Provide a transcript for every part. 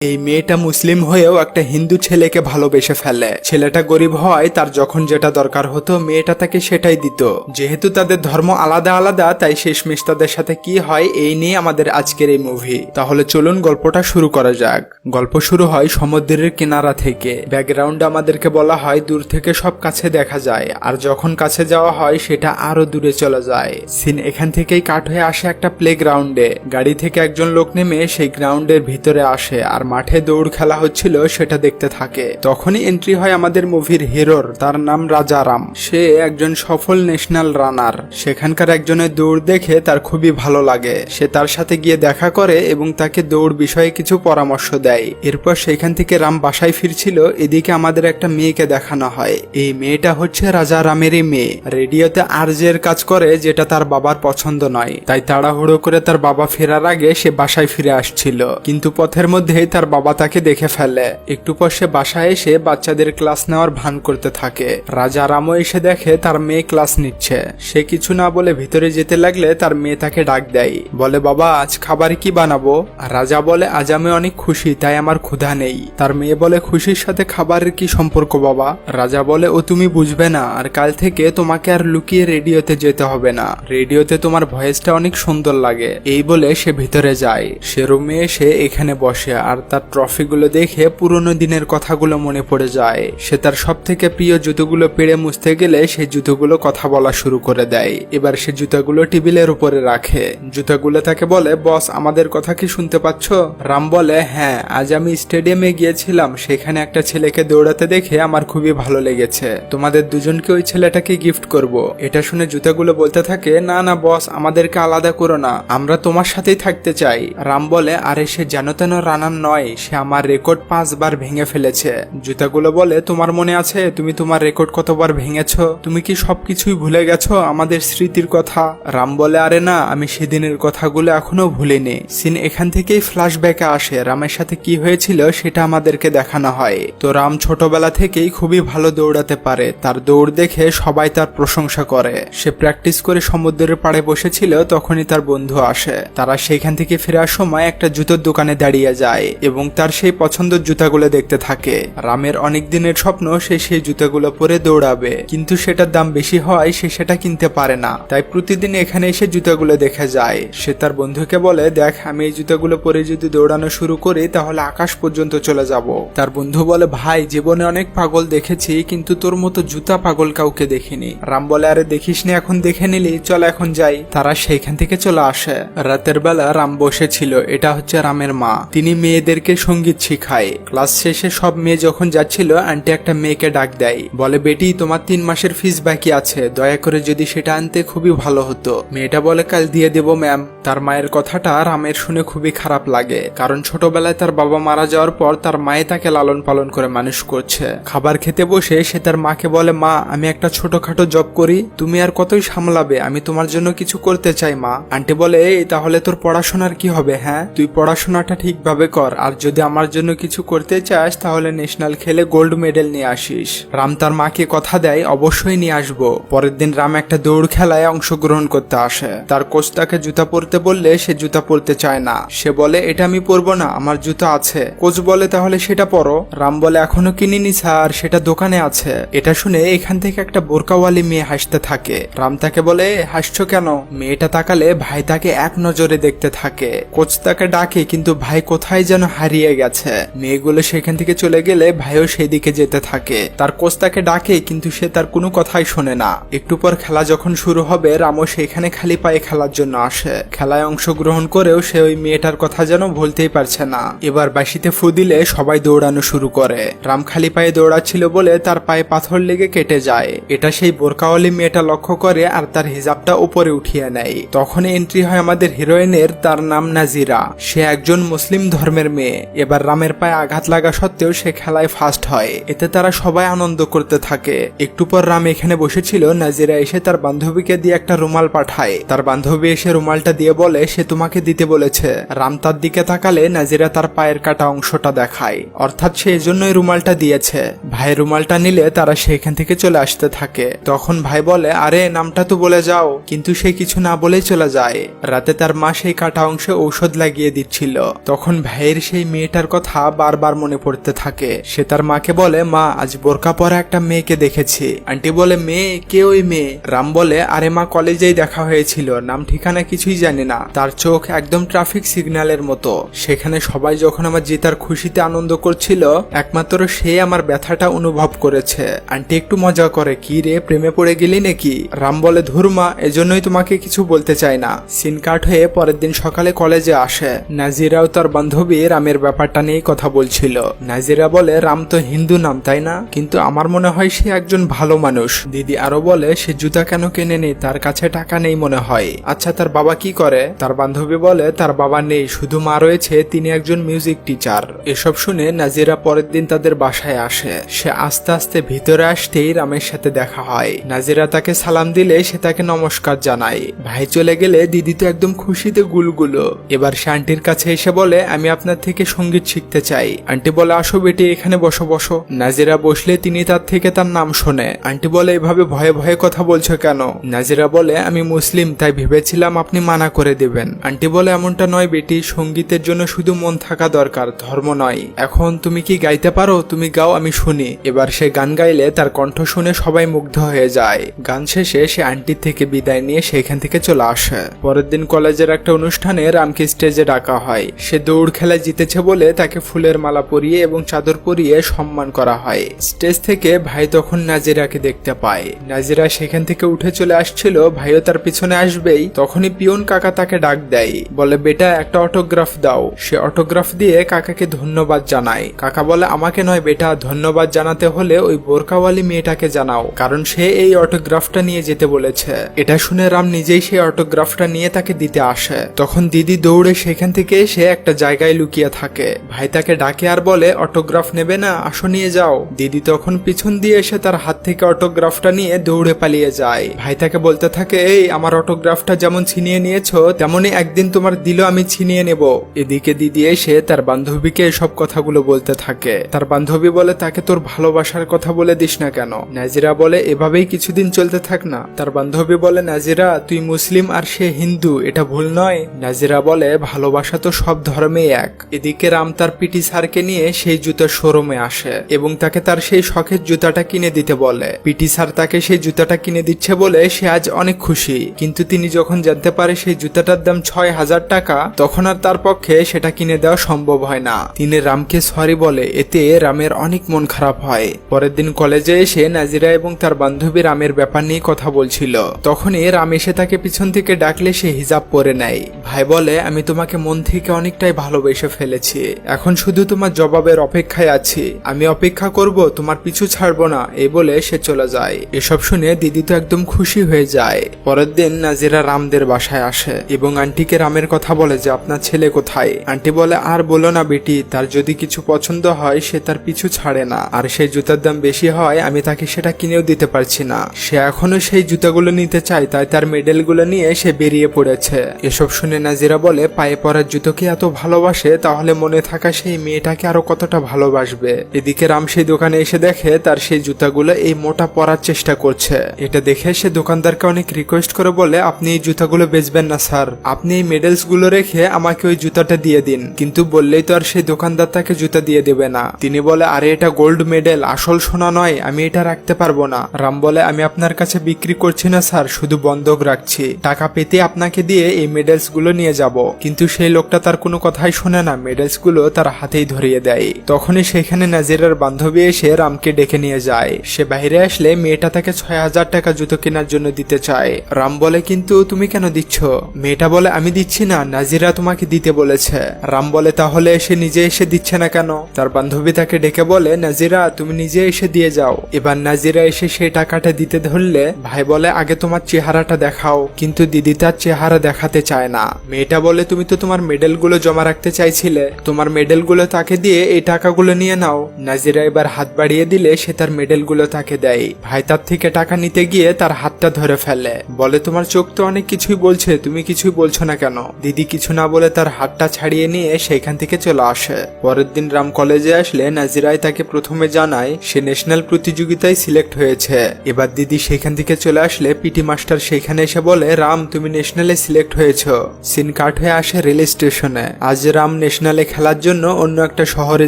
এই মেয়েটা মুসলিম হয়েও একটা হিন্দু ছেলেকে ভালোবেসে ফেলে। ছেলেটা গরিব হয়, তার যখন যেটা দরকার হতো মেয়েটা তাকে সেটাই দিত। যেহেতু তাদের ধর্ম আলাদা আলাদা, তাই শেষমেশ তাদের সাথে কি হয় এই নিয়ে আমাদের আজকের এই মুভি। তাহলে চলুন গল্পটা শুরু করা যাক। গল্প শুরু হয় সমুদ্রের কিনারা থেকে। ব্যাকগ্রাউন্ডে আমাদেরকে বলা হয় দূর থেকে সব কাছে দেখা যায়, আর যখন কাছে যাওয়া হয় সেটা আরো দূরে চলে যায়। সিন এখান থেকেই কাট হয়ে আসে একটা প্লে গ্রাউন্ডে। গাড়ি থেকে একজন লোক নেমে সেই গ্রাউন্ডের ভিতরে আসে আর মাঠে দৌড় খেলা হচ্ছিল সেটা দেখতে থাকে। তখনই এন্ট্রি হয় আমাদের মুভির হিরোর, তার নাম রাজারাম। সে একজন সফল ন্যাশনাল রানার। সেখানকার একজনের দৌড় দেখে তার খুবই ভালো লাগে। সে তার সাথে গিয়ে দেখা করে এবং তাকে দৌড় বিষয়ে কিছু পরামর্শ দেয়। এরপর সেখান থেকে রাম বাসায় ফিরছিল, এদিকে আমাদের একটা মেয়েকে দেখানো হয়। এই মেয়েটা হচ্ছে রাজারামেরই মেয়ে। রেডিওতে আরজের কাজ করে, যেটা তার বাবার পছন্দ নয়। তাই তাড়াহুড়ো করে তার বাবা ফেরার আগে সে বাসায় ফিরে আসছিল, কিন্তু পথের মধ্যেই তার বাবা তাকে দেখে ফেলে। একটু পর সে বাসায় এসে বাচ্চাদের ক্লাস নেওয়ার ভান করতে থাকে। রাজারামও এসে দেখে তার মেয়ে ক্লাস নিচ্ছে। সে কিছু না বলে ভিতরে যেতে লাগলে তার মেয়ে তাকে ডাক দেয়, বলে বাবা আজ খাবার কি বানাবো? রাজা বলে আজ আমি অনেক খুশি, তাই আমার ক্ষুধা নেই। তার মেয়ে বলে খুশির সাথে খাবারের কি সম্পর্ক বাবা? রাজা বলে ও তুমি বুঝবে না, আর কাল থেকে তোমাকে আর লুকিয়ে রেডিওতে যেতে হবে না। রেডিওতে তোমার ভয়েসটা অনেক সুন্দর লাগে। এই বলে সে ভিতরে যায়। সে রুমে এসে এখানে বসে আর তার ট্রফিগুলো দেখে পুরনো দিনের কথাগুলো মনে পড়ে যায়। সে তার সব থেকে প্রিয় জুতোগুলো পেড়ে মুছতে গেলে সেই জুতোগুলো কথা বলা শুরু করে দেয়। এবার সে জুতাগুলো টেবিলের উপরে রাখে। জুতাগুলো তাকে বলে বস আমাদের কথা কি শুনতে পাচ্ছ? রাম বলে হ্যাঁ, আজ আমি স্টেডিয়ামে গিয়েছিলাম, সেখানে একটা ছেলেকে দৌড়াতে দেখে আমার খুবই ভালো লেগেছে। তোমাদের দুজনকে ওই ছেলেটাকে গিফট করব। এটা শুনে জুতাগুলো বলতে থাকে না না বস, আমাদেরকে আলাদা করো না, আমরা তোমার সাথেই থাকতে চাই। রাম বলে আরে সে যেন তেন রানার নয়, সে আমার রেকর্ড 5 বার ভেঙে ফেলেছে। জুতাগুলো বলে তোমার মনে আছে তুমি তোমার রেকর্ড কতবার ভেঙেছ? তুমি কি সবকিছুই ভুলে গেছো আমাদের স্মৃতির কথা? রাম বলে আরে না, আমি সেদিনের কথাগুলো এখনো ভুলিনি। সিন এখান থেকেই ফ্ল্যাশব্যাকে আসে। রামের সাথে কি হয়েছিল সেটা আমাদেরকে দেখানো হয়। তো রাম ছোটবেলা থেকেই খুবই ভালো দৌড়াতে পারে। তার দৌড় দেখে সবাই তার প্রশংসা করে। সে প্র্যাকটিস করে সমুদ্রের পাড়ে বসেছিল, তখনই তার বন্ধু আসে। তারা সেখান থেকে ফেরার সময় একটা জুতোর দোকানে দাঁড়িয়ে যায় এবং তার সেই পছন্দের জুতাগুলো দেখতে থাকে। রামের অনেক দিনের স্বপ্ন সে সেই জুতাগুলো পরে দৌড়াবে, কিন্তু সেটার দাম বেশি হওয়ায় সে সেটা কিনতে পারে না। তাই প্রতিদিন এখানে এসে জুতাগুলো দেখে যায়। সে তার বন্ধুকে বলে দেখ, আমি এই জুতাগুলো পরে যদি দৌড়ানো শুরু করি তাহলে আকাশ পর্যন্ত চলে যাব। তার বন্ধু বলে ভাই, জীবনে অনেক পাগল দেখেছি, কিন্তু তোর মতো জুতা পাগল কাউকে দেখিনি। রাম বলে আরে দেখিসনি, এখন দেখে নিলি, চল এখন যাই। তারা সেইখান থেকে চলে আসে। রাতের বেলা রাম বসেছিল। এটা হচ্ছে রামের মা। তিনি মেয়েদেরকে সঙ্গীত শিখায়। ক্লাস শেষে সব মেয়ে যখন যাচ্ছিল, আন্টি একটা মেয়েকে ডাক দেয়, বলে বেটি তোমার 3 মাসের ফিস বাকি আছে, দয়া করে যদি সেটা আনতে খুবই ভালো হতো। মেয়েটা বলে কাল দিয়ে দেব ম্যাম। তার মায়ের কথাটা রামের শুনে খুবই খারাপ লাগে, কারণ ছোটবেলায় তার বাবা মারা যাওয়ার পর তার মায়ে তাকে লালন পালন করে মানুষ করছে। খাবার খেতে বসে সে তার মাকে বলে মা, আমি একটা ছোটখাটো জব করি, তুমি আর কতই সামলাবে, আমি তোমার জন্য কিছু করতে চাই মা। আন্টি বলে এই তাহলে তোর পড়াশোনার কি হবে? হ্যাঁ, তুই পড়াশোনাটা ঠিকভাবে কর, আর যদি আমার জন্য কিছু করতে চাস তাহলে ন্যাশনাল খেলে গোল্ড মেডেল নিয়ে আসিস। রাম তার মাকে কথা দেয় অবশ্যই নিয়ে আসবো। পরের দিন রাম একটা দৌড় খেলায় অংশগ্রহণ করতে আসে। তার কোচ তাকে জুতা পরতে বললে সে জুতা পরতে চায় না। সে বলে এটা আমি পরবো না, আমার জুতা আছে। কোচ বলে তাহলে সেটা পরো। রাম বলে এখনো কিনিনি স্যার, সেটা দোকানে আছে। এটা শুনে এখান থেকে একটা বোরকাওয়ালি মেয়ে হাসতে থাকে। রাম তাকে বলে হাসছো কেন? মেয়েটা তাকালে ভাই তাকে এক নজরে দেখতে থাকে। কোচ তাকে ডাকে, কিন্তু ভাই কোথায় যেন হারিয়ে গেছে। মেয়েগুলো সেখান থেকে চলে গেলে ভাইও সেই দিকে যেতে থাকে। তার কোচ তাকে ডাকে, কিন্তু সে তার কোনো কথাই শোনে না। একটু পর খেলা যখন শুরু হবে, রামও সেখানে খালি পায়ে খেলার জন্য আসে। খেলায় অংশগ্রহণ করেও সে ওই মেয়েটার কথা যেন ভুলতেই পারছে না। এবার বাঁশিতে ফু দিলে সবাই দৌড়ানো শুরু করে। রাম খালি পায়ে দৌড়াচ্ছিল বলে তার পায়ে পাথর লেগে কেটে যায়। এটা সেই বোরকাওয়ালি মেয়েটা লক্ষ্য করে আর তার হিজাবটা উপরে উঠিয়ে নেয়। তখন এন্ট্রি হয় আমাদের হিরোইনের, তার নাম নাজিরা। সে একজন মুসলিম ধর্মের মেয়ে। এবার রামের পায়ে আঘাত লাগা সত্ত্বেও সে খেলায় ফার্স্ট হয়। এতে তারা সবাই আনন্দ করতে থাকে। একটু পর রাম এখানে বসেছিল, নাজিরা এসে তার বান্ধবীকে দিয়ে একটা রুমাল পাঠায়। তার বান্ধবী এসে রুমালটা দিয়ে বলে সে তোমাকে দিতে বলেছে। রাম তার দিকে তাকালে নাজিরা তার পায়ের কাটা অংশটা দেখায়, অর্থাৎ সে এজন্যই রুমালটা দিয়েছে। ভাই রুমালটা নিলে তারা সেখান থেকে চলে আসতে থাকে। তখন ভাই বলে, আরে নামটা তো বলে যাও, কিন্তু সে কিছু না বলেই চলে যায়। রাতে তার মা সেই কাটা অংশে ঔষধ লাগিয়ে দিচ্ছিল। তখন ভাইয়ের সেই মেয়েটার কথা বারবার মনে পড়তে থাকে। সে তার মাকে বলে, মা আজ বোরকা পরা একটা মেয়েকে দেখেছি। আন্টি বলে, মেয়ে? কে ওই মেয়ে? রাম বলে, আরে মা কলেজেই দেখা হয়েছিল, নাম ঠিকানা কিছুই জানি না। তার চোখ একদম ট্রাফিক সিগন্যালের মতো। সেখানে সবাই যখন আমার জেতার খুশিতে আনন্দ করছিল, একমাত্র সে আমার ব্যথাটা অনুভব করেছে। আন্টি একটু মজা করে, কি রে প্রেমে পড়ে গেলি নাকি? রাম বলে, ধুরমা, এজন্যই তোমাকে কিছু বলতে চাই না। সিন কাট হয়ে পরের দিন সকালে কলেজে আসে। নাজিরাও তার বান্ধবী রামের ব্যাপারটা নিয়ে কথা বলছিল। নাজিরা বলে, রাম তো হিন্দু নাম তাই না, কিন্তু আমার মনে হয় সে একজন ভালো মানুষ। দিদি আরো বলে, সে জুতা কেন কেনে নেই, তার কাছে টাকা নেই মনে হয়। আচ্ছা তার বাবা কি করে? তার বান্ধবী বলে, তার বাবা নেই, শুধু মা রয়েছে, তিনি একজন মিউজিক টিচার। এসব শুনে নাজিরা পরের দিন তাদের বাসায় আসে। সে আস্তে আস্তে ভিতরে আসতেই রামের সাথে দেখা হয়। নাজিরা তাকে সালাম দিলে সে তাকে নমস্কার জানায়। ভাই চলে গেলে দিদি তো একদম খুশিতে গুলগুলো। এবার সে আন্টির কাছে এসে বলে, আমি আপনার থেকে সঙ্গীত শিখতে চাই। আন্টি বলে, আসো বেটি, এখানে বসো বসো। নাজিরা বসলে তিনি তার থেকে তার নাম শোনে। আন্টি বলে, এভাবে ভয়ে ভয়ে কথা বলছো কেন? নাজিরা বলে, আমি মুসলিম, তাই ভেবেছিলাম আপনি মানা করে দেবেন। আন্টি বলে, এমনটা নয় বেটি, সঙ্গীতের জন্য শুধু মন থাকা দরকার, ধর্ম নয়। এখন তুমি কি গাইতে পারো? তুমি গাও, আমি শুনি। এবার সে গান গাইলে তার কণ্ঠ শুনে সবাই মুগ্ধ হয়ে যায়। গান শেষে সে আন্টির থেকে বিদায় নিয়ে সেখান থেকে চলে আসে। পরের দিন কলেজের একটা অনুষ্ঠানে রামকে স্টেজে ডাকা হয়। সে দৌড় খেলায় জিতেছে বলে তাকে ফুলের মালা পরিয়ে এবং চাদর পরিয়ে সম্মান করা হয়। স্টেজ থেকে ভাই তখন নাজিরাকে দেখতে পায়। নাজিরা সেখান থেকে উঠে চলে আসছিল, ভাইও তার পিছনে আসবেই। তখনই পিয়ন কাকা তাকে ডাক দেয়, বলে, বেটা একটা অটোগ্রাফ দাও। সে অটোগ্রাফ দিয়ে কাকাকে ধন্যবাদ জানায়। কাকা বলে, আমাকে নয় বেটা, ধন্যবাদ জানাতে হলে ওই বোরকাওয়ালি মেয়েটাকে জানাও, কারণ সে এই অটোগ্রাফটা নিয়ে যেতে বলেছে। এটা শুনে রাম নিজেই সেই অটোগ্রাফটা নিয়ে তাকে দিতে আসে। তখন দিদি দৌড়ে সেখান থেকে এসে একটা জায়গায় লুকিয়ে থাকে। ভাই তাকে ডাকে আর বলে, অটোগ্রাফ নেবে না, আসো নিয়ে যাও। দিদি তখন পিছন দিয়ে এসে তার হাত থেকে অটোগ্রাফটা নিয়ে দৌড়ে পালিয়ে যায়। ভাই তাকে বলতে থাকে, এই আমার অটোগ্রাফটা যেমন ছিনিয়ে নিয়েছো, তেমনই একদিন তোমার দিল আমি ছিনিয়ে নেব। এদিকে দিদি এসে তার বান্ধবীকে এসব কথাগুলো বলতে থাকে। তার বান্ধবী বলে, তাকে তোর ভালোবাসার কথা বলে দিস না কেন? নাজিরা বলে, এভাবেই কিছুদিন চলতে থাক না। তার বান্ধবী বলে, নাজিরা তুই মুসলিম আর সে হিন্দু, এটা ভুল নয়। নাজিরা বলে, ভালোবাসা তো সব ধর্মেই এক। এদিকে রাম তার পিটি স্যারকে নিয়ে সেই জুতার শোরুমে আসে এবং তাকে তার সেই শখের জুতাটা কিনে দিতে বলে। পিটি স্যার তাকে সেই জুতাটা কিনে দিচ্ছে বলে সে আজ অনেক খুশি, কিন্তু তিনি যখন জানতে পারে সেই জুতাটার দাম ৬,০০০ টাকা, তখন আর তার পক্ষে সেটা কিনে দেওয়া সম্ভব হয় না। তিনি রামকে সরি বলে, এতে রামের অনেক মন খারাপ হয়। পরের দিন কলেজে এসে নাজিরা এবং তার বান্ধবী রামের ব্যাপার নিয়ে কথা বলছিল। তখনই রাম এসে তাকে পিছন থেকে ডাকলে সে হিজাব পরে নেয়। ভাই বলে, আমি তোমাকে মন থেকে অনেকটাই ভালোবেসে ফেলেছি, এখন শুধু তোমার জবাবের অপেক্ষায় আছি। আমি অপেক্ষা করব, তোমার পিছু ছাড়বো না, এই বলে সে চলে যায়। এসব শুনে দিদি তো একদম খুশি হয়ে যায়। পরের দিন নাজিরা রামদের বাসায় আসে এবং আন্টিকে রামের কথা বলে যে আপনার ছেলে কোথায়। আন্টি বলে, আর বলো না বেটি, তার যদি কিছু পছন্দ হয় সে তার পিছু ছাড়ে না, আর সেই জুতার দাম বেশি হয় আমি তাকে সেটা কিনেও দিতে পারছি না। সে এখনো সেই জুতাগুলো নিতে চায়, তাই তার মেডেলগুলো নিয়ে সে বেরিয়ে পড়েছে। এসব শুনে নাজিরা বলে, পায়ে পরার জুতোকে এত ভালোবাসে, তাহলে মনে থাকা সেই মেয়েটাকে আরো কতটা ভালোবাসবে। এদিকে রাম সেই দোকানে এসে দেখে তার সেই জুতাগুলো এই মোটা পরার চেষ্টা করছে। এটা দেখে সে দোকানদারকে অনেক রিকোয়েস্ট করে বলে, আপনি এই জুতাগুলো বেচবেন না স্যার, আপনি এই মেডেলস গুলো রেখে আমাকে ওই জুতাটা দিয়ে দিন। কিন্তু বললেই তো আর সেই দোকানদার তাকে জুতা দিয়ে দেবে না। তিনি বলে, আরে এটা গোল্ড মেডেল, আসল সোনা নয়, আমি এটা রাখতে পারবো না। রাম বলে, আমি আপনার কাছে বিক্রি করছি না স্যার, শুধু বন্ধক রাখছি, টাকা পেতে আপনাকে দিয়ে এই মেডেলস গুলো নিয়ে যাব। কিন্তু সেই লোকটা তার কোনো কথাই শোনে না, মেডেলস গুলো তার হাতেই ধরিয়ে দেয়। তখনই সেখানে নাজিরার বান্ধবী এসে রামকে ডেকে নিয়ে যায়। সে বাইরে আসলে মেয়েটা তাকে ৬,০০০ টাকা জুতো কেনার জন্য দিতে চায়। রাম বলে, কিন্তু তুমি কেন দিচ্ছ? মেয়েটা বলে, আমি দিচ্ছি না, নাজিরা তোমাকে দিতে বলেছে। রাম বলে, তাহলে সে নিজে এসে দিচ্ছে না কেন? তার বান্ধবী তাকে ডেকে বলে, নাজিরা তুমি নিজে এসে দিয়ে যাও। এবার নাজিরা এসে সেই টাকাটা দিতে ধরলে ভাই বলে, আগে তোমার চেহারাটা দেখাও। কিন্তু দিদি তার চেহারা দেখাতে চায় না। মেয়েটা বলে, তুমি তো তোমার মেডেলগুলো জমা রাখতে চাইছিলে, তোমার মেডেলগুলো তাকে দিয়ে এই টাকাগুলো নিয়ে নাও। নাজিরা এবার হাত বাড়িয়ে দিলে সে তার মেডেলগুলো তাকে দেয়। ভাই তার থেকে টাকা নিতে গিয়ে তার হাতটা ধরে ফেলে, বলে, তোমার চোখ তো অনেক কিছুই বলছে, তুমি কিছুই বলছো না কেন? দিদি কিছু না বলে তার হাতটা ছাড়িয়ে নিয়ে সেখান সেখান থেকে চলে আসে। পরের দিন রাম কলেজে আসলে নাজিরাই তাকে প্রথমে জানায় সে ন্যাশনাল প্রতিযোগিতায় সিলেক্ট হয়েছে। এবার দিদি সেখান থেকে চলে আসলে পিটি মাস্টার সেখানে এসে বলে, রাম তুমি ন্যাশনালে সিলেক্ট হয়েছ। সিন কাট হয়ে আসে রেল স্টেশনে। আজ রাম ন্যাশনালে খেলার জন্য অন্য একটা শহরে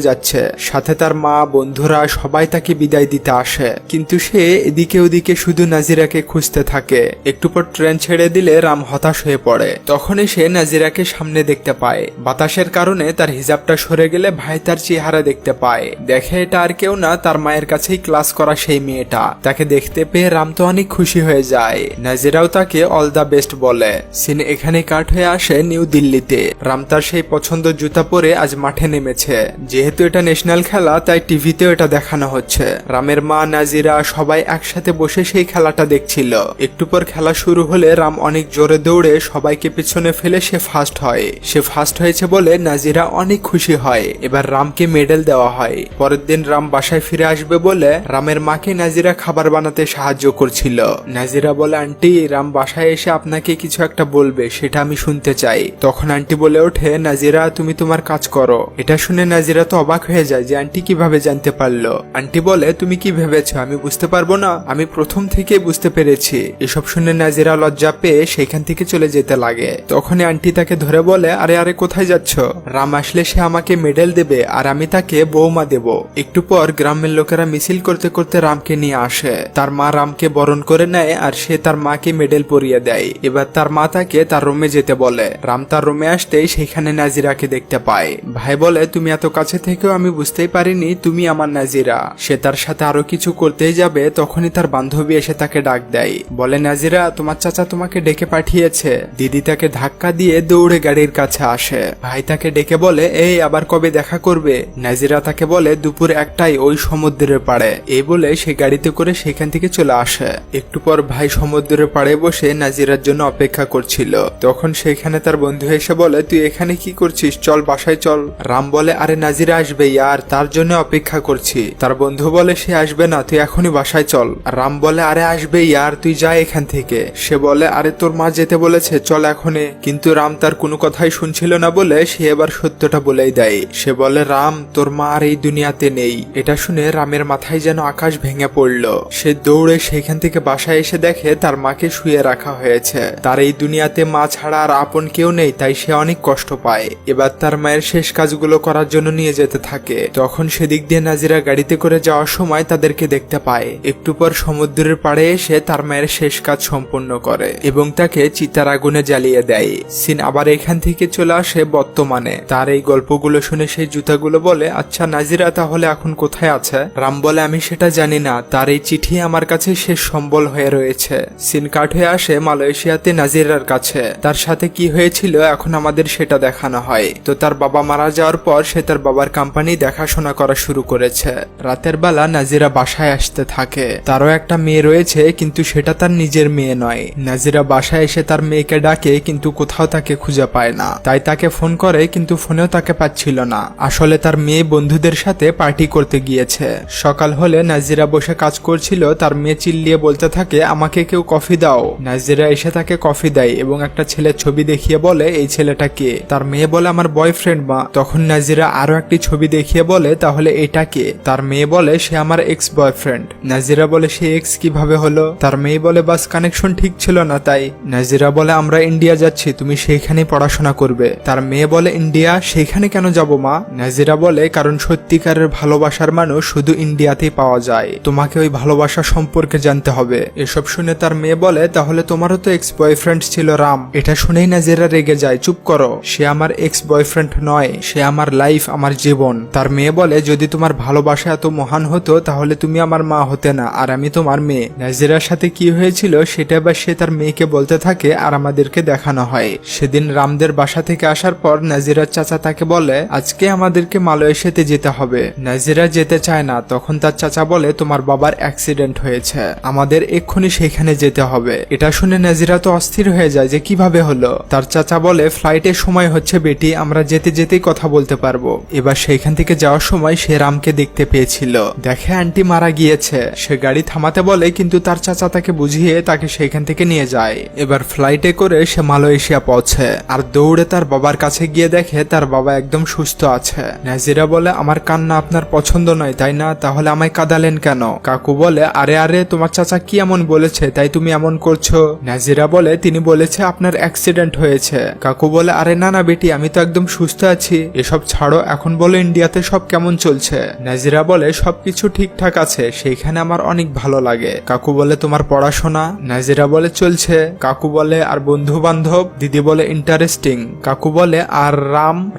যাচ্ছে, সাথে তার মা, বন্ধুরা সবাই তাকে বিদায় দিতে আসে। কিন্তু সে এদিকে ওদিকে শুধু নাজিরাকে খুঁজতে থাকে। একটু পর ট্রেন ছেড়ে দিলে রাম হতাশ হয়ে পড়ে। তখনই সে নাজিরাকে সামনে দেখতে পায়। বাতাসের কারণে তার হিজাবটা সরে গেলে ভাই তার চেহারা দেখতে পায়। দেখে এটা আর কেউ না, তার মায়ের কাছেই ক্লাস করা সেই মেয়েটা। তাকে দেখতে পেয়ে রাম তো অনেক খুশি হয়ে যায়। নাজিরাও তাকে অল দা বেস্ট বলে। সিন এখানে কাট হয়ে আসে নিউ দিল্লিতে। রাম তার সেই পছন্দ জুতা পরে আজ মাঠে নেমেছে। যেহেতু এটা ন্যাশনাল খেলা তাই টিভিতেও এটা দেখানো হচ্ছে। রামের মা, নাজিরা সবাই একসাথে বসে সেই খেলাটা দেখছিল। একটু পর খেলা শুরু হলে রাম অনেক জোরে দৌড়ে সবাইকে পিছনে ফেলে সে ফার্স্ট হয়। সে ফার্স্ট হয়েছে বলে নাজিরা অনেক খুশি হয়। এবার রামকে মেডেল দেওয়া হয়। পরের দিন রাম বাসায় ফিরে আসবে বলে রামের মাকে নাজিরা খাবার বানাতে সাহায্য করছিল। নাজিরা বলে, আন্টি রাম বাসায় এসে আপনাকে কিছু একটা বলবে, সেটা আমি শুনতে চাই। তখন আন্টি বলে ওঠে, নাজিরা তুমি তোমার কাজ করো। এটা শুনে নাজিরা তো অবাক হয়ে যায় যে আন্টি কিভাবে জানতে পারলো। আন্টি বলে, তুমি কি ভেবেছো আমি বুঝতে পারবো না? আমি প্রথম থেকে বুঝতে পেরেছি। এসব শুনে নাজিরা লজ্জা পেয়ে সেখান থেকে চলে যেতে লাগে। তখনই আন্টি তাকে ধরে বলে, আরে আরে কোথায় যাচ্ছ? রাম আসলে সে আমাকে মেডেল দেবে আর আমি তাকে বৌমা দেব। একটু পর গ্রামের লোকেরা মিছিল করতে করতে রামকে নিয়ে আসে। তার মা রামকে বরণ করে নেয় আর সে তার মাকে মেডেল পরিয়ে দেয়। এবার তার মা তাকে তার রুমে যেতে বলে। রাম তার রুমে আসতেই সেখানে নাজিরাকে দেখতে পায়। ভাই বলে, তুমি এত কাছে থেকেও আমি বুঝতেই পারিনি তুমি আমার নাজিরা। সে তার সাথে আরো কিছু করতেই যাবে, তখনই তার বান্ধবী এসে তাকে ডাক দেয়। বলে, নাজিরা তোমার চাচা তোমাকে ডেকে পাঠিয়েছে। দিদি তাকে ধাক্কা দিয়ে দৌড়ে গাড়ির কাছে আসে। ভাই তাকে ডেকে বলে, এই আবার কবে দেখা করবে? নাজিরা তাকে বলে, দুপুর 1টায় ওই সমুদ্রের পাড়ে। এই বলে সে গাড়িতে করে সেখান থেকে চলে আসে। একটু পর ভাই সমুদ্রের পাড়ে বসে নাজিরার জন্য অপেক্ষা করছিল। তখন সেখানে তার বন্ধু এসে বলে, তুই এখানে কি করছিস? চল বাসায় চল। রাম বলে, আরে নাজিরা আসবে ইয়ার, তার জন্য অপেক্ষা করছি। তার বন্ধু বলে, সে আসবে না, তুই এখনই বাসায় চল। রাম বলে, আরে আসবে ইয়ার, তুই যা এখান থেকে। সে বলে, আরে তোর মা যেতে বলেছে, চল এখনই। কিন্তু রাম তার কোনো কথাই শুনছিল না বলে সে এবার সত্যটা বলেই দেয়। সে বলে, রাম তোর মা আর এই দুনিয়াতে নেই। এটা শুনে রামের মাথায় যেন আকাশ ভেঙে পড়ল। সে দৌড়ে সেখান থেকে বাসায় এসে দেখে তার মাকে শুয়ে রাখা হয়েছে। তার এই দুনিয়াতে মা ছাড়া আর আপন কেউ নেই, তাই সে অনেক কষ্ট পায়। এবার তার মায়ের শেষ কাজগুলো করার জন্য নিয়ে যেতে থাকে। তখন সেদিক দিয়ে নাজিরা গাড়িতে করে যাওয়ার সময় তাদেরকে দেখতে পায়। একটু পর সমুদ্রের পাড়ে এসে তার মায়ের শেষ কাজ সম্পন্ন করে এবং তাকে চিতার আগুনে জ্বালিয়ে দেয়। সিন আবার এখান থেকে চলে আসে বর্তমানে। তার এই গল্পগুলো শুনে সেই জুতাগুলো বলে, আচ্ছা নাজিরা তাহলে এখন কোথায় আছে? রাম বলে, আমি সেটা জানি না, তার এই চিঠি আমার কাছে শেষ সম্বল হয়ে রয়েছে। সিন কাট হয়ে আসে মালয়েশিয়াতে নাজিরার কাছে। তার সাথে কি হয়েছিল এখন আমাদের সেটা দেখানো হয়। তো তার বাবা মারা যাওয়ার পর সে তার বাবার কোম্পানি দেখাশোনা করা শুরু করেছে। রাতের বেলা নাজিরা বাসায় আসতে থাকে। তারও একটা মেয়ে রয়েছে, কিন্তু সেটা তার নিজের মেয়ে নয়। নাজিরা বাসায় এসে তার মেয়েকে ডাকে, কিন্তু কোথাও তাকে খুঁজে পায় না। তাই তাকে ফোন করে, কিন্তু ফোনেও তাকে পাচ্ছিল না। আসলে তার মেয়ে বন্ধুদের সাথে পার্টি করতে গিয়েছে। সকাল হলে নাজিরা বসে কাজ করছিল। তার মেয়ে চিল্লিয়ে বলতে থাকে, আমাকে কেউ কফি দাও। নাজিরা এসে তাকে কফি দেয় এবং একটা ছেলের ছবি দেখিয়ে বলে, এই ছেলেটা কে? তার মেয়ে বলে, আমার বয়ফ্রেন্ড মা। তখন নাজিরা আরো একটি ছবি দেখিয়ে বলে, তাহলে এটা কে? তার মেয়ে বলে, সে আমার এক্স বয়ফ্রেন্ড। নাজিরা বলে, সে এক্স কিভাবে হলো? তার মেয়ে বলে, বাস কানেকশন ঠিক ছিল না তাই। নাজিরা বলে, আমরা ইন্ডিয়া যাচ্ছি, তুমি সেইখানে পড়াশোনা করবে। তার মেয়ে বলে, ইন্ডিয়া? সেইখানে কেন যাব মা? নাজিরা বলে, কারণ সত্যিকারের ভালোবাসার মানুষ শুধু ইন্ডিয়াতেই পাওয়া যায়, তোমাকে ওই ভালোবাসা সম্পর্কে জানতে হবে। এসব শুনে তার মেয়ে বলে, তাহলে তোমারও তো এক্স বয়ফ্রেন্ড ছিল রাম। এটা শুনেই নাজিরা রেগে যায়, চুপ করো, সে আমার এক্স বয়ফ্রেন্ড নয়, সে আমার লাইফ, আমার জীবন। তার মেয়ে বলে, যদি তোমার ভালোবাসা এত মহান হতো তাহলে তুমি আমার মা হতে না, আর আমি তোমার মেয়ে। নাজিরার সাথে কি হয়েছিল সেটা এবার সে তার মেয়েকে বলতে থাকে আর আমাদেরকে দেখানো হয়। সেদিন রামদের বাসা থেকে আসার পর নাজিরার চাচা তাকে বলে, আজকে আমাদেরকে মালয়েশিয়াতে যেতে হবে। নাজিরা যেতে চায় না। তখন তার চাচা বলে, তোমার বাবার অ্যাক্সিডেন্ট হয়েছে, আমাদের এক্ষুনি সেখানে যেতে হবে। এটা শুনে নাজিরা তো অস্থির হয়ে যায় যে কিভাবে হলো। তার চাচা বলে, ফ্লাইটের সময় হচ্ছে বেটি, আমরা যেতে যেতেই কথা বলতে পারবো। এবার সেইখান থেকে যাওয়ার সময় সে রামকে দেখতে পেয়েছিল। দেখে আন্টি মারা গিয়েছে। সে গাড়ি থামাতে বলে, কিন্তু তার চাচা তাকে বুঝিয়ে তাকে সেইখান থেকে নিয়ে যায়। এবার ফ্লাইটে করে সে মালয়েশিয়া পৌঁছে আর দৌড়ে তার বাবার কাছে গিয়ে দেখে তার বাবা একদম সুস্থ আছে। নাজিরা বলে আমার কান্না আপনার পছন্দ নয় তাই না, তাহলে আমায় কাঁদালেন কেন? কাকু বলে আরে আরে তোমার চাচা কি এমন বলেছে তাই তুমি এমন করছো? নাজিরা বলে তিনি বলেছে আপনার অ্যাক্সিডেন্ট হয়েছে। কাকু বলে আরে না না বেটি, আমি তো একদম সুস্থ আছি, এসব ছাড়ো, এখন বলো ইন্ডিয়াতে সব কেমন চলছে? নাজিরা বলে সবকিছু ঠিকঠাক আছে, সেইখানে আমার অনেক ভালো লাগে। কাকু বলে তোমার পড়াশোনা? নাজিরা বলে চলছে। কাকু বলে আর বন্ধু বান্ধব? দিদি বলে ইন্টারেস্টিং। কাকু বলে আর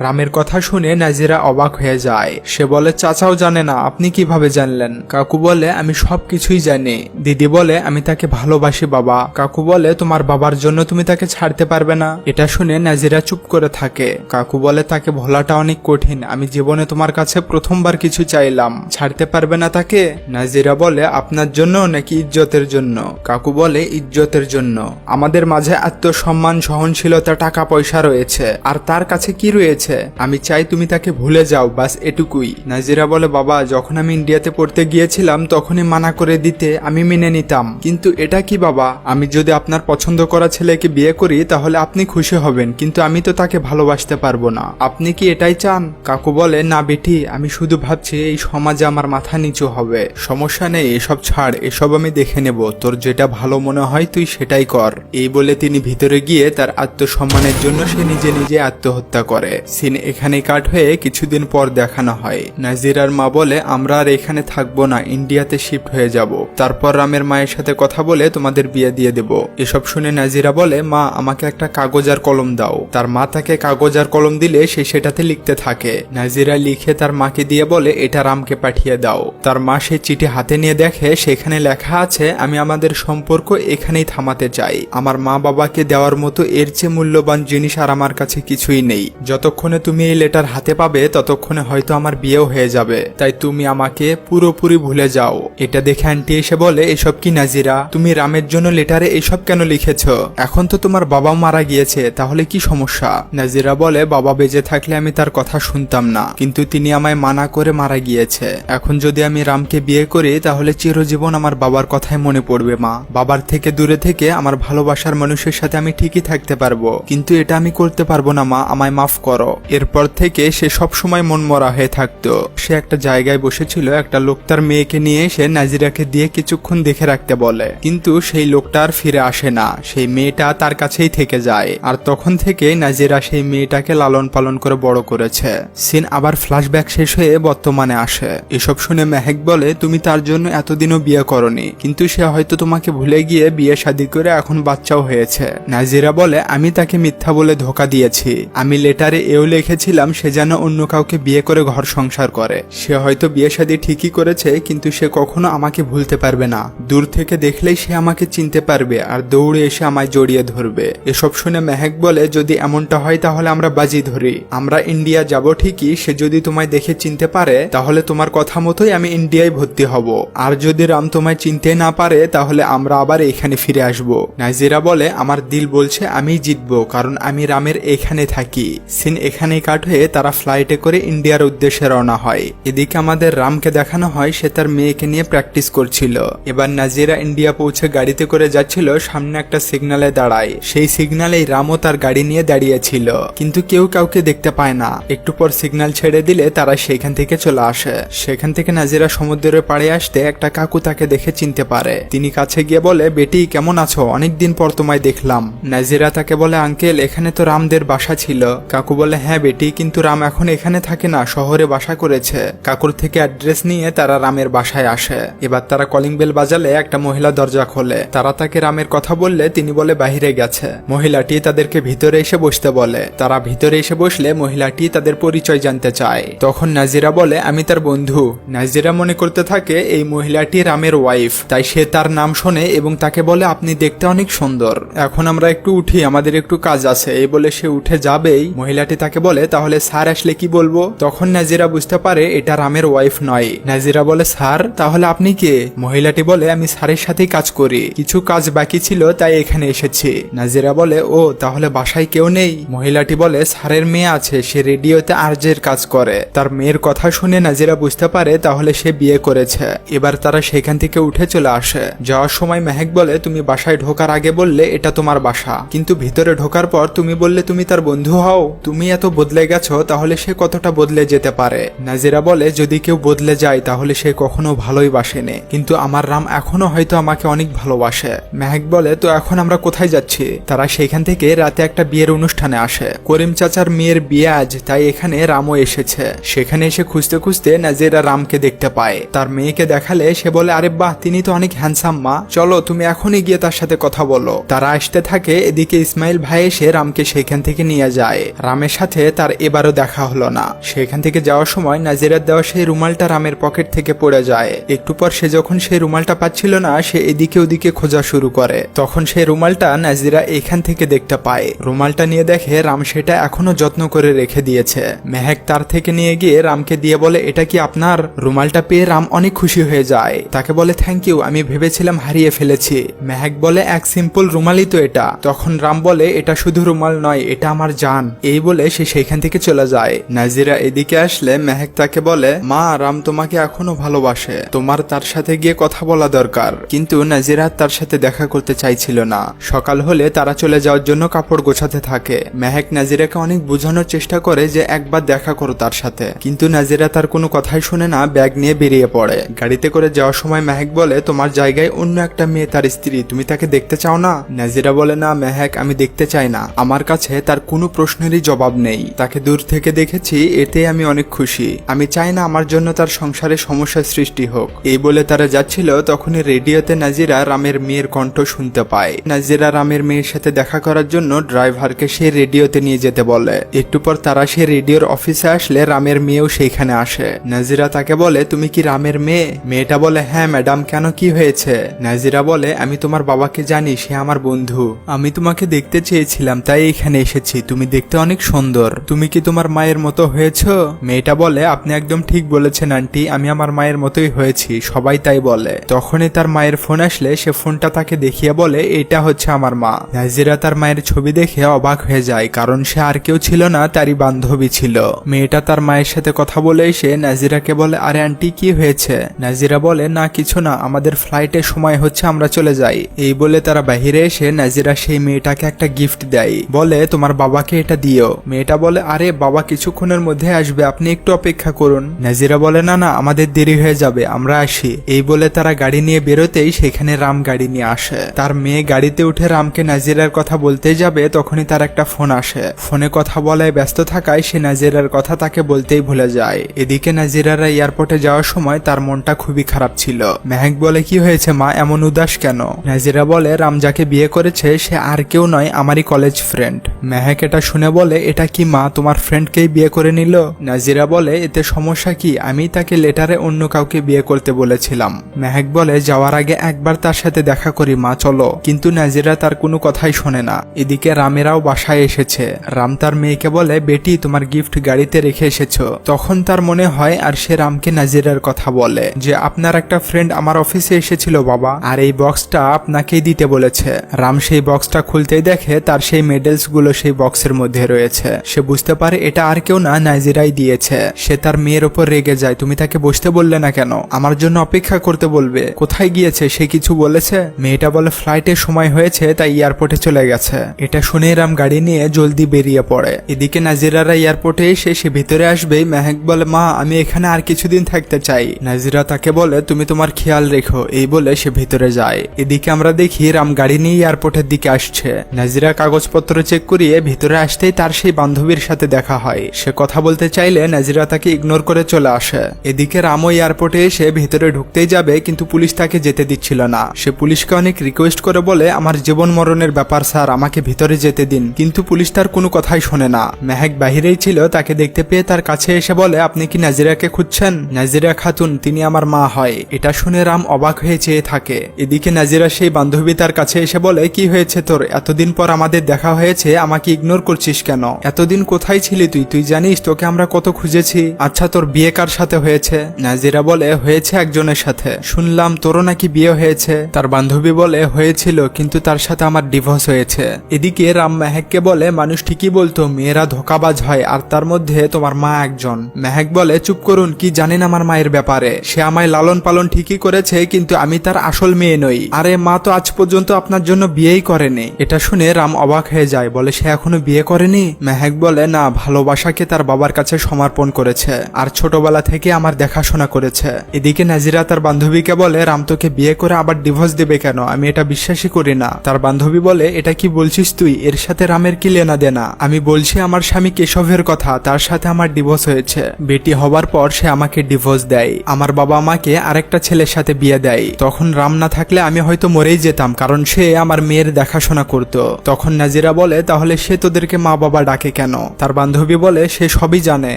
রামের কথা শুনে নাজিরা অবাক হয়ে যায়। সে বলে চাচাও জানে না, আপনি কিভাবে জানলেন? কাকু বলে আমি সবকিছুই জানি। দিদি বলে আমি তাকে ভালোবাসি বাবা। কাকু বলে তোমার বাবার জন্য তুমি তাকে ছাড়তে পারবে না? এটা শুনে নাজিরা চুপ করে থাকে। কাকু বলে তাকে ভোলাটা অনেক কঠিন, আমি জীবনে তোমার কাছে প্রথমবার কিছু চাইলাম, ছাড়তে পারবে না তাকে? নাজিরা বলে আপনার জন্য নাকি ইজ্জতের জন্য? কাকু বলে ইজ্জতের জন্য। আমাদের মাঝে আত্মসম্মান, সহনশীলতা, টাকা পয়সা রয়েছে, আর তার কাছে কি রয়েছে? আমি চাই তুমি তাকে ভুলে যাও, বাস এটুকুই। নাজিরা বলে বাবা যখন আমি ইন্ডিয়াতে পড়তে গিয়েছিলাম তখনই মানা করে দিতে আমি মেনে নিতাম, কিন্তু এটা কি বাবা, আমি যদি আপনার পছন্দ করা ছেলেকে বিয়ে করি তাহলে আপনি খুশি হবেন, কিন্তু আমি তো তাকে ভালোবাসতে পারবো না, আপনি কি এটাই চান? কাকু বলে না বেটি, আমি শুধু ভাবছি এই সমাজে আমার মাথা নিচু হবে। সমস্যা নেই, এসব ছাড়, এসব আমি দেখে নেব, তোর যেটা ভালো মনে হয় তুই সেটাই কর। এই বলে তিনি ভিতরে গিয়ে তার আত্মসম্মানের জন্য সে নিজে নিজে আত্মহত্যা করে। সিন এখানে কাট হয়ে কিছুদিন পর দেখানো হয় নাজিরার মা বলে আমরা আর এখানে থাকবো না, ইন্ডিয়াতে শিফট হয়ে যাব, তারপর রামের মায়ের সাথে কথা বলে তোমাদের বিয়ে দিয়ে দেব। এসব শুনে নাজিরা বলে মা আমাকে একটা কাগজ আর কলম দাও। তার মা তাকে কাগজ আর কলম দিলে সে সেটাতে লিখতে থাকে। নাজিরা লিখে তার মাকে দিয়ে বলে এটা রামকে পাঠিয়ে দাও। তার মা সেই চিঠি হাতে নিয়ে দেখে সেখানে লেখা আছে আমি আমাদের সম্পর্ক এখানেই থামাতে চাই, আমার মা বাবাকে দেওয়ার মতো এর চেয়ে মূল্যবান জিনিস আর আমার কাছে কিছুই নেই, যতক্ষণে তুমি এই লেটার হাতে পাবে ততক্ষণে হয়তো আমার বিয়েও হয়ে যাবে, তাই তুমি আমাকে পুরোপুরি ভুলে যাও। এটা দেখে আন্টি এসে বলে এসব কি নাজিরা, তুমি রামের জন্য লেটারে এসব কেন লিখেছ? এখন তো তোমার বাবা মারা গিয়েছে, তাহলে কি সমস্যা? নাজিরা বলে বাবা বেঁচে থাকলে আমি তার কথা শুনতাম না, কিন্তু তিনি আমায় মানা করে মারা গিয়েছে, এখন যদি আমি রামকে বিয়ে করি তাহলে চিরজীবন আমার বাবার কথাই মনে পড়বে মা, বাবার থেকে দূরে থেকে আমার ভালোবাসার মানুষের সাথে আমি ঠিকই থাকতে পারবো, কিন্তু এটা আমি করতে পারবো না মা, আমায় মাফ করো। এরপর থেকে সে সব সময় মনমরা হয়ে থাকতো। সে একটা জায়গায় বসেছিল, একটা লোক তার মেয়েকে নিয়ে এসে নাজিরাকে দিয়ে কিছুক্ষণ দেখে রাখতে বলে, কিন্তু সেই লোকটা আর ফিরে আসে না, সেই মেয়েটা তার কাছেই থেকে যায়, আর তখন থেকে নাজিরা সেই মেয়েটাকে লালন পালন করে বড় করেছে। সিন আবার ফ্ল্যাশব্যাক শেষ হয়ে বর্তমানে আসে। এসব শুনে মেহেক বলে তুমি তার জন্য এতদিনও বিয়ে করনি, কিন্তু সে হয়তো তোমাকে ভুলে গিয়ে বিয়ে শাদী করে এখন বাচ্চাও হয়েছে। নাজিরা বলে আমি তাকে মিথ্যা বলে ধোকা দিয়েছি, আমি লেটারে এও লিখেছিলাম সে যেন অন্য কাউকে বিয়ে করে ঘর সংসার করে, সে হয়তো বিয়ে শাদী ঠিকই করেছে কিন্তু সে কখনো আমাকে ভুলতে পারবে না, দূর থেকে দেখলেই সে আমাকে চিনতে পারবে আর দৌড়ে এসে আমায় জড়িয়ে ধরবে। এসব শুনে মেহেক বলে যদি এমনটা হয় তাহলে আমরা বাজি ধরি, আমরা ইন্ডিয়া যাব ঠিকই, সে যদি তোমায় দেখে চিনতে পারে তাহলে তোমার কথা মতোই আমি ইন্ডিয়ায় ভর্তি হব, আর যদি রাম তোমায় চিনতে না পারে তাহলে আমরা আবার এখানে ফিরে আসব। নাজিরা বলে আমার দিল বলছে আমি জিতবো, কারণ আমি রামের এখানে থাকি। সিন এখানেই কাট হয়ে তারা ফ্লাইটে করে ইন্ডিয়ার উদ্দেশ্যে রওনা হয়। এদিকে আমাদের রামকে দেখানো হয় সে তার মেয়েকে নিয়ে প্র্যাকটিস করছিল। এবার নাজিরা ইন্ডিয়া পৌঁছে গাড়িতে করে যাচ্ছিল, সামনে একটা সিগন্যালে দাঁড়ায়, সেই সিগন্যালেই রামও তার গাড়ি নিয়ে দাঁড়িয়েছিল, কিন্তু কেউ কাউকে দেখতে পায় না। একটু পর সিগন্যাল ছেড়ে দিলে তারা সেখান থেকে চলে আসে। সেখান থেকে নাজিরা সমুদ্রের পাড়ে আসতে একটা কাকু তাকে দেখে চিনতে পারে। তিনি কাছে গিয়ে বলে বেটি কেমন আছো, অনেকদিন পর তোমায় দেখলাম। নাজিরা তাকে বলে আঙ্কেল এখানে তো রামদের বাসা ছিল। কাকু বলে হ্যাঁ বেটি, কিন্তু রাম এখন এখানে থাকে না, শহরে বাসা করেছে। কাকুর থেকে অ্যাড্রেস নিয়ে তারা রামের বাসায় আসে। এবার তারা কলিং বেল বাজালে একটা মহিলা দরজা খোলে। তারা তাকে রামের কথা বললে তিনি বলে বাহিরে গেছে। মহিলাটি তাদেরকে ভিতরে এসে বসতে বলে। তারা ভিতরে এসে বসলে মহিলাটি তাদের পরিচয় জানতে চায়। তখন নাজিরা বলে আমি তার বন্ধু। নাজিরা মনে করতে থাকে এই মহিলাটি রামের ওয়াইফ, তাই সে তার নাম শোনে এবং তাকে বলে আপনি দেখতে অনেক সুন্দর, এখন আমরা একটু উঠি, আমাদের একটু কাজ আছে। এই বলে সে উঠে যাবেই মহিলাটি তাকে বলে তাহলে স্যার আসলে কি বলবো? তখন নাজিরা বুঝতে পারে এটা রামের ওয়াইফ নয়। নাজিরা বলে স্যার তাহলে আপনি কে? মহিলাটি বলে আমি স্যারের সাথেই কাজ করি, কিছু কাজ বাকি ছিল তাই এখানে এসেছি। নাজিরা বলে ও তাহলে বাসায় কেউ নেই? মহিলাটি বলে স্যারের মেয়ে আছে, সে রেডিওতে আরজের কাজ করে। তার মেয়ের কথা শুনে নাজিরা বুঝতে পারে তাহলে সে বিয়ে করেছে। এবার তারা সেখান থেকে উঠে চলে আসে। যাওয়ার সময় মেহেক বলে তুমি বাসায় ঢোকার আগে বললে এটা তোমার বাসা, কিন্তু ভিতরে ঢোকার পর তুমি বললে তুমি তার বন্ধু হও, তুমি তুমি এত বদলে গেছো, তাহলে সে কতটা বদলে যেতে পারে? নাজিরা বলে, যদি কেউ বদলে যায় তাহলে সে কখনো ভালোই বাসেনি, কিন্তু আমার রাম এখনো হয়তো আমাকে অনেক ভালোবাসে। মেহেক বলে, তো এখন আমরা কোথায় যাচ্ছি? তারা সেখান থেকে রাতে একটা বিয়ের অনুষ্ঠানে আসে। করিম চাচার মেয়ের বিয়ে আজ, তাই এখানে রামও এসেছে। সেখানে এসে খুঁজতে খুঁজতে নাজিরা রামকে দেখতে পায়। তার মেয়েকে দেখালে সে বলে, আরে বাহ, তিনি তো অনেক হ্যান্ডসাম মা, চলো তুমি এখনই গিয়ে তার সাথে কথা বলো। তারা আসতে থাকে। এদিকে ইসমাইল ভাই এসে রামকে সেখান থেকে নিয়ে যায়। রামের সাথে তার এবারও দেখা হলো না। সেখান থেকে যাওয়ার সময় নাজিরার দেওয়া সেই রুমালটা রামের পকেট থেকে পড়ে যায়। একটু পর সে যখন সেই রুমালটা পাচ্ছিল না, সে এদিকে ওদিকে খোঁজা শুরু করে। তখন সেই রুমালটা নাজিরা এখান থেকে দেখতে পায়। রুমালটা নিয়ে দেখে রাম সেটা এখনো যত্ন করে রেখে দিয়েছে। মেহেক তার থেকে নিয়ে গিয়ে রামকে দিয়ে বলে, এটা কি আপনার? রুমালটা পেয়ে রাম অনেক খুশি হয়ে যায়। তাকে বলে, থ্যাংক ইউ, আমি ভেবেছিলাম হারিয়ে ফেলেছি। মেহেক বলে, এক সিম্পল রুমালই তো এটা। তখন রাম বলে, এটা শুধু রুমাল নয়, এটা আমার জান। এই বলে সে সেখান থেকে চলে যায়। নাজিরা এদিকে আসলে মেহেক তাকে বলে, মা, রাম তোমাকে এখনো ভালোবাসে, তোমার তার সাথে গিয়ে কথা বলা দরকার। কিন্তু নাজিরা তার সাথে দেখা করতে চাইছিল না। সকাল হলে তারা চলে যাওয়ার জন্য কাপড় গোছাতে থাকে। মেহেক নাজিরাকে অনেক বোঝানোর চেষ্টা করে যে একবার দেখা করো তার সাথে, কিন্তু নাজিরা তার কোনো কথাই শুনে না, ব্যাগ নিয়ে বেরিয়ে পড়ে। গাড়িতে করে যাওয়ার সময় মেহেক বলে, তোমার জায়গায় অন্য একটা মেয়ে তার স্ত্রী, তুমি তাকে দেখতে চাও না? নাজিরা বলে, না মেহেক, আমি দেখতে চাই না, আমার কাছে তার কোনো প্রশ্নেরই জবাব নেই। তাকে দূর থেকে দেখেছি, এতে আমি অনেক খুশি। আমি চাই না আমার জন্য তার সংসারে সমস্যার সৃষ্টি হোক। এই বলে তারা যাচ্ছিল, তখনই রেডিওতে নাজিরা রামের মেয়ের কণ্ঠ শুনতে পায়। নাজিরা রামের মেয়ের সাথে দেখা করার জন্য ড্রাইভারকে সে রেডিওতে নিয়ে যেতে বলে। একটু পর তারা সে রেডিওর অফিসে আসলে রামের মেয়েও সেইখানে আসে। নাজিরা তাকে বলে, তুমি কি রামের মেয়ে? মেয়েটা বলে, হ্যাঁ ম্যাডাম, কেন, কি হয়েছে? নাজিরা বলে, আমি তোমার বাবাকে জানি, সে আমার বন্ধু। আমি তোমাকে দেখতে চেয়েছিলাম, তাই এখানে এসেছি। তুমি দেখতে অনেক সুন্দর। তুমি কি তোমার মায়ের মতো হয়েছো? মেয়েটা বলে, আপনি একদম ঠিক বলেছেন আন্টি, আমি আমার মায়ের মতোই হয়েছি, সবাই তাই বলে। তখনই তার মায়ের ফোন আসলে সে ফোনটা তাকে দেখিয়ে বলে, এটা হচ্ছে আমার মা। নাজিরা তার মায়ের ছবি দেখে অবাক হয়ে যায়, কারণ সে আর কেউ ছিল না, তারই বান্ধবী ছিল। মেয়েটা তার মায়ের সাথে কথা বলে এসে নাজিরাকে বলে, আরে আন্টি, কি হয়েছে? নাজিরা বলে, না কিছু না, আমাদের ফ্লাইটের সময় হচ্ছে, আমরা চলে যাই। এই বলে তারা বাহিরে এসে নাজিরা সেই মেয়েটাকে একটা গিফট দেয়, বলে, তোমার বাবাকে এটা দিও। মেয়েটা বলে, আরে বাবা কিছুক্ষণের মধ্যে আসবে, আপনি একটু অপেক্ষা করুন। নাজিরা বলে, না না, আমাদের দেরি হয়ে যাবে, আমরা আসি। এই বলে তারা গাড়ি নিয়ে বেরোতেই সেখানে রাম গাড়ি নিয়ে আসে। তার মেয়ে গাড়িতে উঠে রামকে নাজিরার কথা বলতে যাবে, তখনই তার একটা ফোন আসে। ফোনে কথা বলায় ব্যস্ত থাকায় সে নাজিরার কথা তাকে বলতেই ভুলে যায়। এদিকে নাজিরারা এয়ারপোর্টে যাওয়ার সময় তার মনটা খুবই খারাপ ছিল। মেহেক বলে, কি হয়েছে মা, এমন উদাস কেন? নাজিরা বলে, রাম যাকে বিয়ে করেছে সে আর কেউ নয়, আমারই কলেজ ফ্রেন্ড। মেহেক এটা শুনে বলে, এটা কি মা, তোমার ফ্রেন্ডকেই বিয়ে করে নিল? নাজিরা বলে, এতে সমস্যা কি, আমি তাকে লেটারে অন্য কাউকে বিয়ে করতে বলেছিলাম। মেহেক বলে, যাওয়ার আগে একবার তার সাথে দেখা করি মা, চলো। কিন্তু নাজিরা তার কোনো কথাই শোনে না। এদিকে রামেরাও বাসায় এসেছে। রাম তার মেয়েকে বলে, বেটি, তোমার গিফট গাড়িতে রেখে এসেছো। তখন তার মনে হয় আর সে রামকে নাজিরার কথা বলে যে, আপনার একটা ফ্রেন্ড আমার অফিসে এসেছিল বাবা, আর এই বক্সটা আপনাকেই দিতে বলেছে। রাম সেই বক্সটা খুলতেই দেখে তার সেই মেডেলস গুলো সেই বক্সের মধ্যে রয়েছে। সে বুঝতে পারে এটা আর কেউ না, নাজিরাই দিয়েছে। সে তার মেয়ের ওপর রেগে যায়, তুমি তাকে বসতে বললে না কেন? আমার জন্য অপেক্ষা করতে বলবে। কোথায় গিয়েছে, সে কিছু বলেছে? মেয়েটা বলে, ফ্লাইটের সময় হয়েছে, তাই এয়ারপোর্টে চলে গেছে। এটা শুনে রাম গাড়ি নিয়ে জলদি বেরিয়ে পড়ে। এদিকে নাজিরারা এয়ারপোর্টে এসে সে ভিতরে আসবেই মেহেক বলে, মা, আমি এখানে আর কিছুদিন থাকতে চাই। নাজিরা তাকে বলে, তুমি তোমার খেয়াল রেখো। এই বলে সে ভিতরে যায়। এদিকে আমরা দেখি রাম গাড়ি নিয়ে এয়ারপোর্টের দিকে আসছে। নাজিরা কাগজপত্র চেক করিয়ে ভিতরে আসতেই তার সেই বান্ধবীর সাথে দেখা হয়। সে কথা বলতে চাইলে নাজিরা তাকে ইগনোর করে চলে আসে। এদিকে রামও এয়ারপোর্টে এসে ভিতরে ঢুকতেই যাবে, কিন্তু পুলিশ তাকে যেতে দিচ্ছিল না। সে পুলিশকে অনেক রিকোয়েস্ট করে বলে, আমার জীবন মরণের ব্যাপার স্যার, আমাকে ভিতরে যেতে দিন। কিন্তু পুলিশ তার কোনো কথাই শোনে না। মেহেক বাহিরেই ছিল, তাকে দেখতে পেয়ে তার কাছে এসে বলে, আপনি কি নাজিরাকে খুঁজছেন? নাজিরা খাতুন, তিনি আমার মা হয়। এটা শুনে রাম অবাক হয়ে চেয়ে থাকে। এদিকে নাজিরা সেই বান্ধবী তার কাছে এসে বলে, কি হয়েছে তোর? এতদিন পর আমাদের দেখা হয়েছে, আমাকে ইগনোর করছিস কেন? এতদিন কোথায় ছিলি তুই? তুই জানিস তোকে আমরা কত খুঁজেছি। আচ্ছা, তোর বিয়ে কার সাথে হয়েছে? নাজিরা বলে, হয়েছে একজনের সাথে। শুনলাম তোরও নাকি বিয়ে হয়েছে। তার বান্ধবী বলে, হয়েছিল, কিন্তু তার সাথে আমার ডিভোর্স হয়েছে। এদিকে রাম মেহেককে বলে, মানুষ ঠিকই বলতো মেয়েরা ধোকাবাজ হয়, আর তার মধ্যে তোমার মা একজন। মেহেক বলে, চুপ করুন, কি জানেন আমার মায়ের ব্যাপারে? সে আমায় লালন পালন ঠিকই করেছে, কিন্তু আমি তার আসল মেয়ে নই। আরে মা তো আজ পর্যন্ত আপনার জন্য বিয়েই করেনি। এটা শুনে রাম অবাক হয়ে যায়, বলে, সে এখনো বিয়ে করেনি? মেহেক বলে, না, ভালোবাসাকে তার বাবার কাছে সমর্পণ করেছে আর ছোটবেলা থেকে আমার দেখাশোনা করেছে। এদিকে নাজিরা তার বান্ধবীকে বলে, রাম তোকে বিয়ে করে আবার ডিভোর্স দেবে কেন? আমি এটা বিশ্বাসই করি না। তার বান্ধবী বলে, এটা কি বলছিস তুই? এর সাথে রামের কি লেনা দেনা? আমি বলছি আমার স্বামী কেশবের কথা, তার সাথে আমার ডিভোর্স হয়েছে। বেটি হবার পর সে আমাকে ডিভোর্স দেয়, আমার বাবা আমাকে আরেকটা ছেলের সাথে বিয়ে দেয়। তখন রাম না থাকলে আমি হয়তো মরেই যেতাম, কারণ সে আমার মেয়ের দেখাশোনা করত। তখন নাজিরা বলে, তাহলে সে তোদেরকে মা বাবা ডাকে কেন? তার বান্ধবী বলে, সে সবই জানে।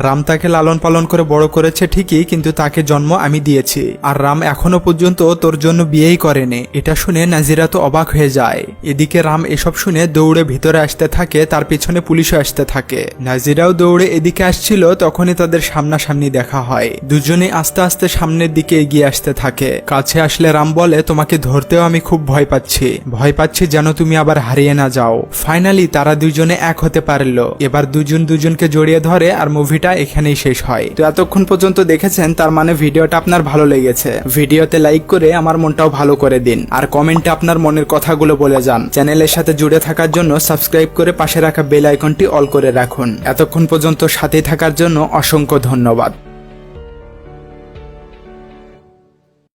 রাম তাকে লালন পালন করে বড় করেছে ঠিকই, কিন্তু তাকে জন্ম আমি দিয়েছি, আর রাম এখনো পর্যন্ত তোর জন্য বিয়েই করেনি। এটা শুনে নাজিরা তো অবাক হয়ে যায়। এদিকে রাম এসব শুনে দৌড়ে ভিতরে আসতে থাকে, তার পিছনে পুলিশও আসতে থাকে। নাজিরাও দৌড়ে এদিকে আসছিল, তখনই তাদের সামনাসামনি দেখা হয়। দুজনে আস্তে আস্তে সামনের দিকে এগিয়ে আসতে থাকে। কাছে আসলে রাম বলে, তোমাকে ধরতেও আমি খুব ভয় পাচ্ছি যেন তুমি আবার হারিয়ে না যাও। ফাইনালি তারা দুজনে এক হতে পারলো। এবার দুজন দুজনকে জড়িয়ে ধরে আর মুভিটা এখানেই শেষ হয়। তো এতক্ষণ পর্যন্ত দেখেছেন, তার মানে ভিডিওটা আপনার ভালো লেগেছে। ভিডিওতে লাইক করে আমার মনটাও ভালো করে দিন, আর কমেন্টে আপনার মনের কথাগুলো বলে যান। চ্যানেলের সাথে জুড়ে থাকার জন্য সাবস্ক্রাইব করে পাশে রাখা বেল আইকনটি অল করে রাখুন। এতক্ষণ পর্যন্ত সাথে থাকার জন্য অসংখ্য ধন্যবাদ।